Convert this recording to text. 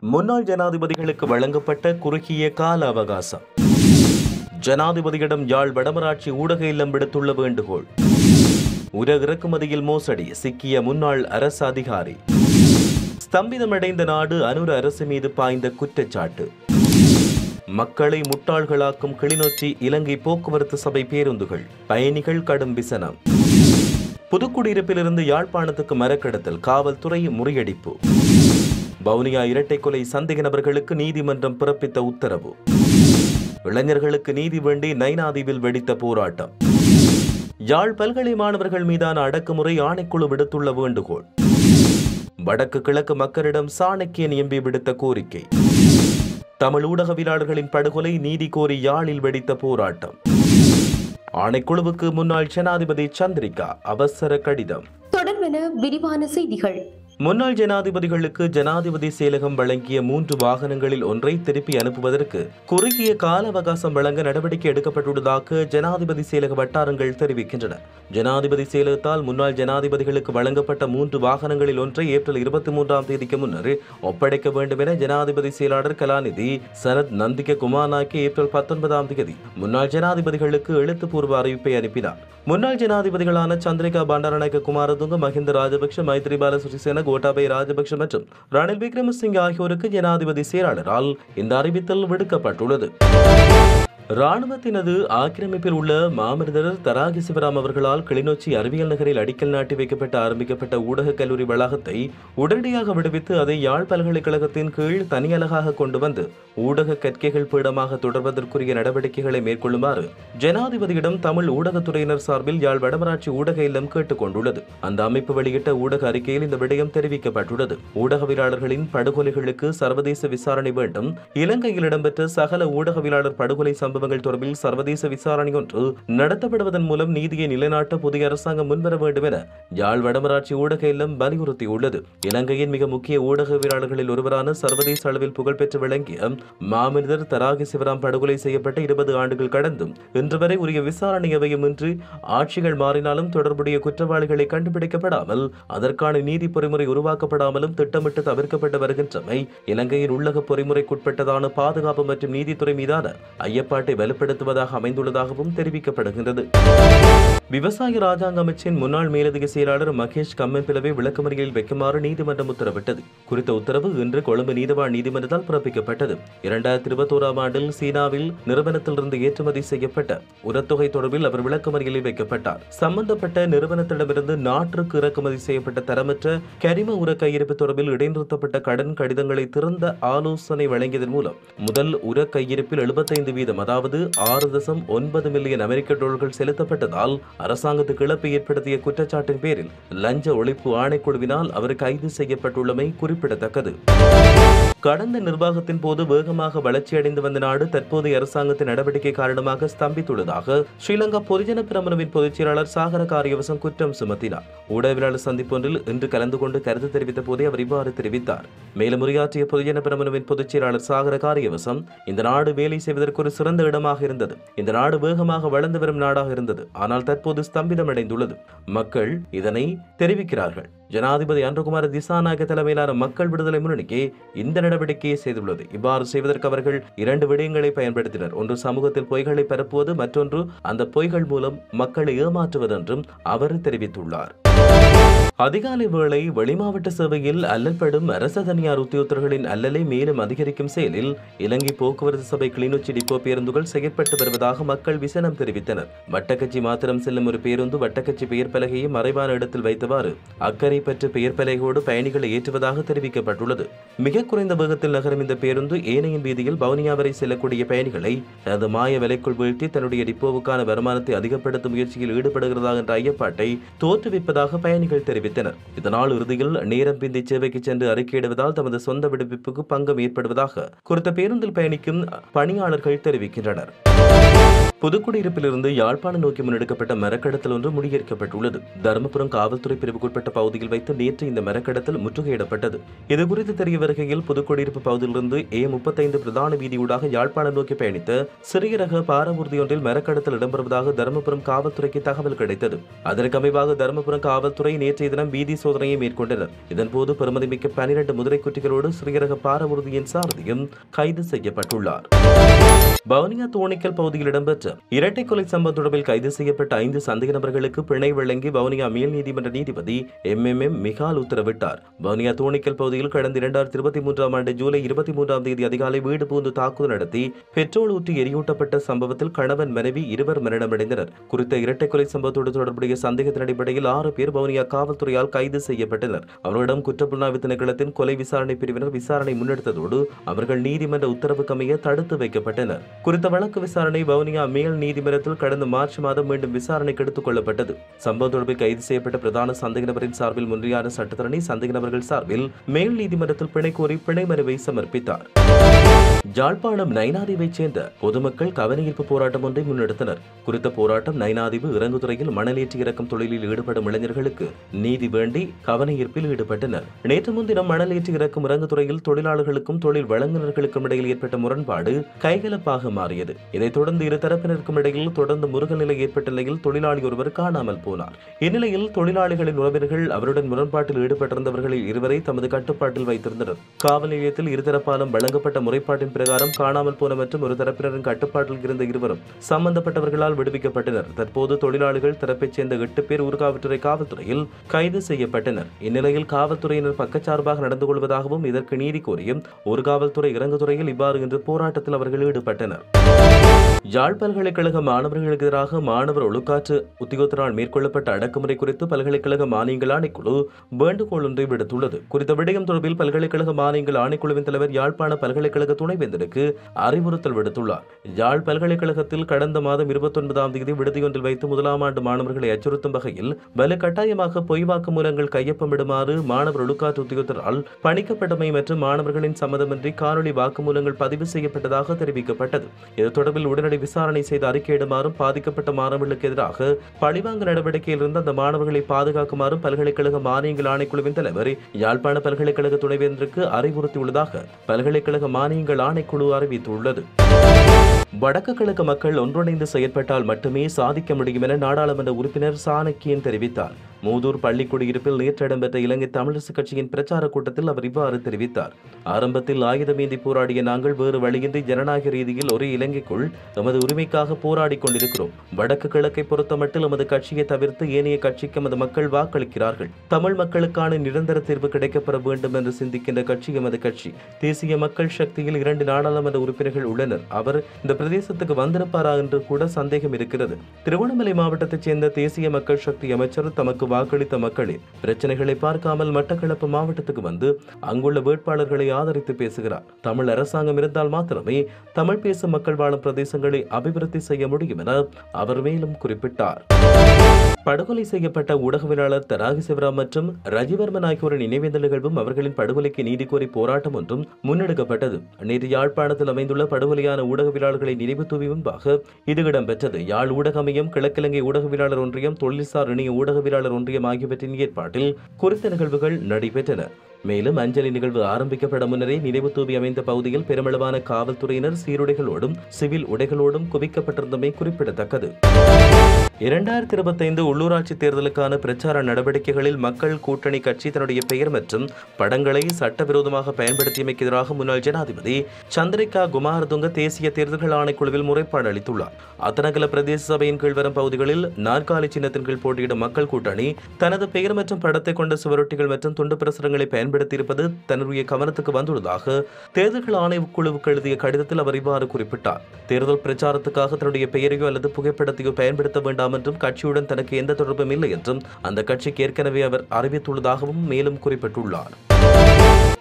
முன்னாள் ஜனாதிபதிகளுக்கு வழங்கப்பட்ட குறுகிய கால அவகாசம். ஜனாதிபதியிடம் யாழ் வடமராட்சி ஊடக இல்லம் விடுத்துள்ள வேண்டுகோள். உர இறக்குமதியில் மோசடி சிக்கிய முன்னாள் அரசு அதிகாரி. ஸ்தம்பிதமடைந்த நாடு அனுர அரசு மீது பாய்ந்த குற்றச்சாட்டு. மக்களை முட்டாள்களாக்கும் கிளிநொச்சி இலங்கை போக்குவரத்து சபை பேருந்துகள் பயணிகள் கடும் விசனம். புதுக்குடியிருப்பிலிருந்து யாழ்ப்பாணத்துக்கு மரக்கடத்தல் காவல்துறை முறியடிப்பு. வவுனியா இரட்டை கொலை சந்தேக நபர்களுக்கு நீதிமன்றம் பிறப்பித்த உத்தரவு. இளைஞர்களுக்கு நீதி வேண்டி நைனாதீவில் வெடித்த போராட்டம். யாழ் பல்கலை மாணவர்கள் மீதான அடக்குமுறை ஆணைக்குழு விடுத்துள்ள வேண்டுகோள். வடக்கு கிழக்கு மக்களிடம் சாணக்கியன் எம்பி விடுத்த கோரிக்கை. தமிழ் ஊடகவியலாளர்களின் படுகொலை நீதி கோரி யாழில் வெடித்த போராட்டம். ஆணைக்குழுவுக்கு முன்னாள் ஜனாதிபதி சந்திரிகா அவசர கடிதம். தொடர்பென விரிவான செய்திகள். முன்னாள் ஜனாதிபதிகளுக்கு ஜனாதிபதி செயலகம் வழங்கிய 3 வாகனங்களில் ஒன்றை திருப்பி அனுப்புவதற்கு குறுகிய கால அவகாசம் வழங்க நடவடிக்கை எடுக்கப்பட்டுள்ளதாக ஜனாதிபதி செயலக வட்டாரங்கள் தெரிவிக்கின்றன. ஜனாதிபதி செயலகத்தால் முன்னாள் ஜனாதிபதிகளுக்கு வழங்கப்பட்ட 3 வாகனங்களில் ஒன்றை ஏப்ரல் 23ஆம் தேதிக்கு முன்னர் ஒப்படைக்க வேண்டும் என ஜனாதிபதி செயலாளர் கலாநிதி சனத் நந்திக குமாரநாயக்க ஏப்ரல் 19ஆம் தேதி முன்னாள் ஜனாதிபதிகளுக்கு எழுத்துப்பூர்வ அறிவிப்பை அனுப்பினார். முன்னாள் ஜனாதிபதிகளான சந்திரிகா பண்டாரநாயக்க குமாரதுங்க, மஹிந்த ராஜபக்ஷ, மைத்ரிபால சிறிசேன, கோட்டாபய ராஜபக்ஷ மற்றும் ரணில் விக்ரமசிங்கே ஆகியோருக்கு ஜனாதிபதி செயலாளரால் இந்த அறிவித்தல் விடுக்கப்பட்டுள்ளது. ராணுவத்தினது ஆக்கிரமிப்பில் உள்ள மாமனிதர் தராகி சிவராம் அவர்களால் கிளிநொச்சி அறிவியல் நகரில் அடிக்கல் நாட்டி வைக்கப்பட்ட ஆரம்பிக்கப்பட்ட ஊடக கல்லூரி வளாகத்தை உடனடியாக விடுவித்து அதை யாழ் பல்கலைக்கழகத்தின் கீழ் தனியலகாக கொண்டு வந்து ஊடக கற்கைகள் பீடமாக தொடர்வதற்குரிய நடவடிக்கைகளை மேற்கொள்ளுமாறு ஜனாதிபதியிடம் தமிழ் ஊடகத்துறையினர் சார்பில் யாழ் வடமராட்சி ஊடக இல்லம் கேட்டுக் கொண்டுள்ளது. அந்த அமைப்பு வெளியிட்ட ஊடக அறிக்கையில் இந்த விடயம் தெரிவிக்கப்பட்டுள்ளது. ஊடகவியலாளர்களின் படுகொலைகளுக்கு சர்வதேச விசாரணை வேண்டும். இலங்கையில் இடம்பெற்ற சகல ஊடகவியலாளர் படுகொலை சம்பவங்கள் தொடர்பில் சர்வதேச விசாரணை ஒன்று நடத்தப்படுவதன் மூலம் நீதியை நிலைநாட்ட புதிய அரசாங்கம் முன்வர வேண்டும் என யாழ் வடமராட்சி ஊடக இல்லம் வலியுறுத்தியுள்ளது. இலங்கையின் மிக முக்கிய ஊடகவியலாளர்களில் ஒருவரான சர்வதேச அளவில் புகழ்பெற்று விளங்கிய மாமனிதர் தராகி சிவராம் படுகொலை செய்யப்பட்ட 20 ஆண்டுகள் கடந்தும் இன்று வரை உரிய விசாரணை எவையும் இன்றி ஆட்சிகள் மாறினாலும் தொடர்புடைய குற்றவாளிகளை கண்டுபிடிக்கப்படாமல் அதற்கான நீதி பொறிமுறை உருவாக்கப்படாமலும் திட்டமிட்டு தவிர்க்கப்பட்டு வருகின்றமை இலங்கையின் உள்ளக பொறிமுறைக்குட்பட்டதான பாதுகாப்பு மற்றும் நீதித்துறை மீதான ஐயப்பாட்டை வலுப்படுத்துவதாக அமைந்துள்ளதாகவும் தெரிவிக்கப்படுகின்றது. விவசாய ராஜாங்க அமைச்சின் முன்னாள் மேலதிக செயலாளர் மகேஷ் கம்மன்பிலவை விளக்கமறியலில் வைக்குமாறு நீதிமன்றம் உத்தரவிட்டது. குறித்த உத்தரவு இன்று கொழும்பு நீதவான் நீதிமன்றத்தால் பிறப்பிக்கப்பட்டது. 2021ஆம் ஆண்டில் சீனாவில் நிறுவனத்திலிருந்து ஏற்றுமதி செய்யப்பட்ட உரத்தொகை தொடர்பில் அவர் விளக்கமறியலில் வைக்கப்பட்டார். சம்பந்தப்பட்ட நிறுவனத்திடமிருந்து நாட்டிற்கு இறக்குமதி செய்யப்பட்ட தரமற்ற கரிம உர கையிருப்பு தொடர்பில் இடைநிறுத்தப்பட்ட கடன் கடிதங்களை திறந்த ஆலோசனை வழங்கியதன் மூலம் முதல் உர கையிருப்பில் 75% அதாவது 6.9 மில்லியன் அமெரிக்க டாலர்கள் செலுத்தப்பட்டதால் அரசாங்கத்துக்கு இழப்பை ஏற்படுத்திய குற்றச்சாட்டின் பேரில் லஞ்ச ஒழிப்பு ஆணைக்குழுவினால் அவர் கைது செய்யப்பட்டுள்ளமை குறிப்பிடத்தக்கது. கடந்த நிர்வாகத்தின் போது வேகமாக வளர்ச்சியடைந்து வந்த நாடு தற்போதைய அரசாங்கத்தின் நடவடிக்கை காரணமாக ஸ்தம்பித்துள்ளதாக ஸ்ரீலங்கா பொதுஜன பிரமுனவின் பொதுச் செயலாளர் சாகர காரியவசம் குற்றம் சுமத்தினார். ஊடகவியலாளர் சந்திப்பொன்றில் இன்று கலந்து கொண்டு கருத்து தெரிவித்த போதே அவர் இவ்வாறு தெரிவித்தார். மேலும் உரையாற்றிய பொதுஜன பிரமுனவின் பொதுச் செயலாளர் சாகர காரியவசம், இந்த நாடு வேலை செய்வதற்கு ஒரு சிறந்த இடமாக இருந்தது. இந்த நாடு வேகமாக வளர்ந்து வரும் நாடாக இருந்தது. ஆனால் தற்போது ஸ்தம்பிதமடைந்துள்ளது. மக்கள் இதனை தெரிவிக்கிறார்கள். ஜனாதிபதி அன்றகுமார திசாநாயக்க தலைமையிலான மக்கள் விடுதலை முன்னணிக்கு இந்த நடவடிக்கையை செய்துள்ளது. இவ்வாறு செய்வதற்கு அவர்கள் 2 விடயங்களை பயன்படுத்தினர். ஒன்று சமூகத்தில் பொய்களை பரப்புவது, மற்றொன்று அந்த பொய்கள் மூலம் மக்களை ஏமாற்றுவது என்றும் அவர் தெரிவித்துள்ளார். அதிகாலை வேளை வெளிமாவட்ட சேவையில் அல்லல்படும் அரச தனியார் உத்தியோகத்தர்களின் அல்லலை மேலும் அதிகரிக்கும் செயலில் இலங்கை போக்குவரத்து சபை கிளிநொச்சி டிப்போ பேருந்துகள் செயற்பட்டு வருவதாக மக்கள் விசனம் தெரிவித்தனர். வட்டக்கச்சி மாத்திரம் செல்லும் ஒரு பேருந்து வட்டக்கச்சி பெயர் பலகையை மறைவான இடத்தில் வைத்தவாறு அக்கறை பற்று பெயர் பலகையோடு பயணிகளை ஏற்றுவதாக தெரிவிக்கப்பட்டுள்ளது. மிக குறைந்த வேகத்தில் நகரும் இந்த பேருந்து ஏனையின் வீதியில் வவுனியா வரை செல்லக்கூடிய பயணிகளை தனது மாய விலைக்குள் வீழ்த்தி தன்னுடைய டிப்போவுக்கான வருமானத்தை அதிகப்படுத்தும் முயற்சியில் ஈடுபடுகிறதா என்ற ஐயப்பாட்டை தோற்றுவிப்பதாக பயணிகள் தெரிவித்தனர். இதனால் இறுதியில் நேரம் பிந்தி சேவைக்கு சென்று அறிக்கையிடுவதால் தமது சொந்த விடுவிப்புக்கு பங்கம் ஏற்படுவதாக குறித்த பேருந்தில் பயணிக்கும் பணியாளர்கள் தெரிவிக்கின்றனர். புதுக்குடியிருப்பிலிருந்து யாழ்ப்பாணம் நோக்கி முன்னெடுக்கப்பட்ட மரக்கடத்தல் ஒன்று முறியடிக்கப்பட்டுள்ளது. தருமபுரம் காவல்துறை பிரிவுக்குட்பட்ட பகுதியில் வைத்து நேற்று இந்த மரக்கடத்தல் முற்றுகையிடப்பட்டது. இதுகுறித்து தெரிய வருகையில் புதுக்குடியிருப்பு பகுதியிலிருந்து A35 பிரதான வீதியூடாக யாழ்ப்பாணம் நோக்கி பயணித்த சிறிய ரக பாரவூர்தி ஒன்றில் மரக்கடத்தல் இடம்பெறுவதாக தருமபுரம் காவல்துறைக்கு தகவல் கிடைத்தது. அதற்கு அமைவாக தருமபுரம் காவல்துறை நேற்றைய தினம் வீதி சோதனையை மேற்கொண்டனர். இதன்போது பெறுமதிமிக்க 12 முதிரை குட்டிகளோடு சிறிய ரக பாரவூர்தியின் சாரதியும் கைது செய்யப்பட்டுள்ளார். வவுனியா தோணிக்கல் பகுதியில் இடம்பெற்ற இரட்டை கொலை சம்பவம் தொடர்பில் கைது செய்யப்பட்ட 5 சந்தேக நபர்களுக்கு பிணை வழங்கி வவுனியா மேல் நீதிமன்ற நீதிபதி MMM மிகால் உத்தரவிட்டார். வவுனியா தோணிக்கல் பகுதியில் கடந்த 2023ஆம் ஆண்டு ஜூலை 23ஆம் தேதி அதிகாலை வீடு புகுந்து தாக்குதல் நடத்தி பெட்ரோல் ஊற்றி எரியூட்டப்பட்ட சம்பவத்தில் கணவன் மனைவி இருவர் மரணமடைந்தனர். குறித்த இரட்டை கொலை சம்பவத்தோடு தொடர்புடைய சந்தேகத்தின் அடிப்படையில் 6 பேர் வவுனியா காவல்துறையால் கைது செய்யப்பட்டனர். அவர்களிடம் குற்றப்புலனாய்வு திணைக்களத்தின் கொலை விசாரணை பிரிவினர் விசாரணை முன்னெடுத்ததோடு அவர்கள் நீதிமன்ற உத்தரவுக்கமைய தடுத்து வைக்கப்பட்டனர். குறித்த வழக்கு விசாரணை வவுனியா மேல் நீதிமன்றத்தில் கடந்த மார்ச் மாதம் மீண்டும் விசாரணைக்கு எடுத்துக் கொள்ளப்பட்டது. சம்பவம் தொடர்பில் கைது செய்யப்பட்ட பிரதான சந்தேக நபரின் சார்பில் முன்றியான சட்டத்தரணி சந்தேக நபர்கள் சார்பில் மேல் நீதிமன்றத்தில் பிணை கோரி பிணை மனுவை சமர்ப்பித்தார். யாழ்ப்பாணம் நைனாதீவைச் சேர்ந்த பொதுமக்கள் கவனஈர்ப்பு போராட்டம் ஒன்றை முன்னெடுத்தனர். குறித்த போராட்டம் நைனாதீவு இறங்குதுறையில் மணலேற்றி இறக்கும் தொழிலில் ஈடுபடும் இளைஞர்களுக்கு நீதி வேண்டி கவனஈர்ப்பில் ஈடுபட்டனர். நேற்று முன்தினம் மணலேற்றி இறக்கும் இறங்குதுறையில் தொழிலாளர்களுக்கும் தொழில் வழங்குநர்களுக்கும் இடையில் ஏற்பட்ட முரண்பாடு கைகலப்பாக மாறியது. இதைத் தொடர்ந்து இரு தரப்பினருக்கும் இடையில் தொடர்ந்து முருகல் நிலை ஏற்பட்ட நிலையில் தொழிலாளி ஒருவர் காணாமல் போனார். இந்நிலையில் தொழிலாளிகளின் உறவினர்கள் அவருடன் முரண்பாட்டில் ஈடுபட்டிருந்தவர்களில் இருவரை தமது கட்டுப்பாட்டில் வைத்திருந்தனர். காவல் நிலையத்தில் இருதரப்பாலும் வழங்கப்பட்ட முறைப்பாட்டின் பிரகாரம் காணாமல் போன மற்றும் ஒரு தரப்பினரின் கட்டுப்பாட்டில் இருந்த இருவரும் சம்பந்தப்பட்டவர்களால் விடுவிக்கப்பட்டனர். தற்போது தொழிலாளிகள் தரப்பைச் சேர்ந்த 8 பேர் ஊர்காவல்துறை காவல்துறையில் கைது செய்யப்பட்டனர். இந்நிலையில் காவல்துறையினர் பக்கச்சார்பாக நடந்து கொள்வதாகவும் இதற்கு நீதி கோரியும் ஊர்காவல்துறை இறங்குதுறையில் இவ்வாறு இன்று போராட்டத்தில் அவர்கள் ஈடுபட்டனர். யாழ் பல்கலைக்கழக மாணவர்களுக்கு எதிராக மாணவர் ஒழுக்காற்று உத்தியோகத்தரால் மேற்கொள்ளப்பட்ட அடக்குமுறை குறித்து பல்கலைக்கழக மானியங்கள் ஆணைக்குழு வேண்டுகோள் ஒன்றை விடுத்துள்ளது. குறித்த விடயம் தொடர்பில் பல்கலைக்கழக மானியங்கள் ஆணைக்குழுவின் தலைவர் யாழ்ப்பாண பல்கலைக்கழக துணைவேந்தருக்கு அறிவுறுத்தல் விடுத்துள்ளார். யாழ் பல்கலைக்கழகத்தில் கடந்த மாதம் 29ஆம் தேதி விடுதியொன்றில் வைத்து 1ஆம் ஆண்டு மாணவர்களை அச்சுறுத்தும் வகையில் வலுக்கட்டாயமாக பொய் வாக்குமூலங்கள் கையொப்பமிடுமாறு மாணவர் ஒழுக்காற்று உத்தியோகத்தரால் பணிக்கப்பட்டமை மற்றும் மாணவர்களின் சம்மதமின்றி காணொலி வாக்குமூலங்கள் பதிவு செய்யப்பட்டதாக தெரிவிக்கப்பட்டது. இது தொடர்பில் உடனடி விசாரணை செய்து அறிக்கையிடுமாறும் பாதிக்கப்பட்ட மாணவர்களுக்கு எதிராக பழிவாங்க நடவடிக்கையில் இருந்து அந்த மாணவர்களை பாதுகாக்குமாறும் பல்கலைக்கழக மானியங்கள் ஆணைக்குழுவின் தலைவர் யாழ்ப்பாண பல்கலைக்கழக துணைவேந்தருக்கு அறிவுறுத்தியுள்ளதாக பல்கலைக்கழக மானியங்கள் ஆணைக்குழு அறிவித்துள்ளது. வடக்கு கிழக்கு மக்கள் ஒன்றிணைந்து செயற்பட்டால் மட்டுமே சாதிக்க முடியும் என நாடாளுமன்ற உறுப்பினர் சாணக்கியன் தெரிவித்தார். மூதூர் பள்ளிக்குடியிருப்பில் நேற்று இடம்பெற்ற இலங்கை தமிழரசு கட்சியின் பிரச்சார கூட்டத்தில் அவர் இவ்வாறு தெரிவித்தார். ஆரம்பத்தில் ஆயுதமேந்தி போராடிய நாங்கள் வேறு வழியின்றி ஜனநாயக ரீதியில் ஒரே இலங்கைக்குள் எமது உரிமைக்காக போராடிக் கொண்டிருக்கிறோம். வடக்கு கிழக்கை பொறுத்தமட்டில் எமது கட்சியை தவிர்த்து ஏனைய கட்சிக்கு எமது மக்கள் வாக்களிக்கிறார்கள். தமிழ் மக்களுக்கான நிரந்தர தீர்வு கிடைக்கப்பெற வேண்டும் என்று சிந்திக்கின்ற கட்சி எமது கட்சி. தேசிய மக்கள் சக்தியில் 2 நாடாளுமன்ற உறுப்பினர்கள் உள்ளனர். அவர் இந்த பிரதேசத்துக்கு வந்திருப்பாரா என்று கூட சந்தேகம் இருக்கிறது. திருவண்ணாமலை மாவட்டத்தைச் சேர்ந்த தேசிய மக்கள் சக்தி அமைச்சர் தமக்கு வாக்களித்த மக்களின் பிரச்சனைகளை பார்க்காமல் மட்டக்களப்பு மாவட்டத்துக்கு வந்து அங்குள்ள வேட்பாளர்களை ஆதரித்து பேசுகிறார். தமிழ் அரசாங்கம் இருந்தால் மாத்திரமே தமிழ் பேசும் மக்கள் வாழும் பிரதேசங்களை அபிவிருத்தி செய்ய முடியும் என அவர் மேலும் குறிப்பிட்டார். படுகொலை செய்யப்பட்ட ஊடகவியலாளர் தராகி சிவராம் மற்றும் ரஜிவர்மன் ஆகியோரின் நினைவேந்தல் நிகழ்வும் அவர்களின் படுகொலைக்கு நீதி கோரி போராட்டம் ஒன்றும் முன்னெடுக்கப்பட்டது. நேற்று யாழ்ப்பாணத்தில் அமைந்துள்ள படுகொலையான ஊடகவியலாளர்களை நினைவு தூவி முன்பாக இது இடம்பெற்றது. யாழ் ஊடக மையம், கிழக்கிழங்கை ஊடகவியலாளர் ஒன்றியம், தொழில்சார் இணைய ஊடகவியலாளர் ஒன்றியம் ஆகியவற்றின் ஏற்பாட்டில் குறித்த நிகழ்வுகள் நடைபெற்றன. மேலும் அஞ்சலி நிகழ்வு ஆரம்பிக்கப்பட முன்னரே நினைவு தூவி அமைந்த பகுதியில் பெருமளவான காவல்துறையினர் சீருடைகளோடும் சிவில் உடைகளோடும் குவிக்கப்பட்டிருந்தமை குறிப்பிடத்தக்கது. 2025 உள்ளூராட்சி தேர்தலுக்கான பிரச்சார நடவடிக்கைகளில் மக்கள் கூட்டணி கட்சி தன்னுடைய பெயர் மற்றும் படங்களை சட்டவிரோதமாக பயன்படுத்தியமைக்கு எதிராக முன்னாள் ஜனாதிபதி சந்திரிகா குமாரதுங்க தேசிய தேர்தல்கள் ஆணைக்குழுவில் முறைப்பாடு அளித்துள்ளார். அத்தனகல பிரதேச சபையின் கீழ் வரும் பகுதிகளில் நாற்காலி சின்னத்தின் கீழ் போட்டியிடும் மக்கள் கூட்டணி தனது பெயர் மற்றும் படத்தை கொண்ட சுவரொட்டிகள் மற்றும் துண்டு பிரசுரங்களை பயன்படுத்தியிருப்பது தன்னுடைய கவனத்துக்கு வந்துள்ளதாக தேர்தல்கள் ஆணைக்குழுவுக்கு எழுதிய கடிதத்தில் அவர் இவ்வாறு குறிப்பிட்டார். தேர்தல் பிரச்சாரத்துக்காக தன்னுடைய பெயரையோ அல்லது புகைப்படத்தையோ பயன்படுத்த வேண்டாம் என்றும் கட்சியுடன் தனக்கு எந்த தொடர்பும் இல்லை என்றும் அந்த கட்சிக்கு ஏற்கனவே அவர் அறிவித்துள்ளதாகவும் மேலும் குறிப்பிட்டுள்ளார்.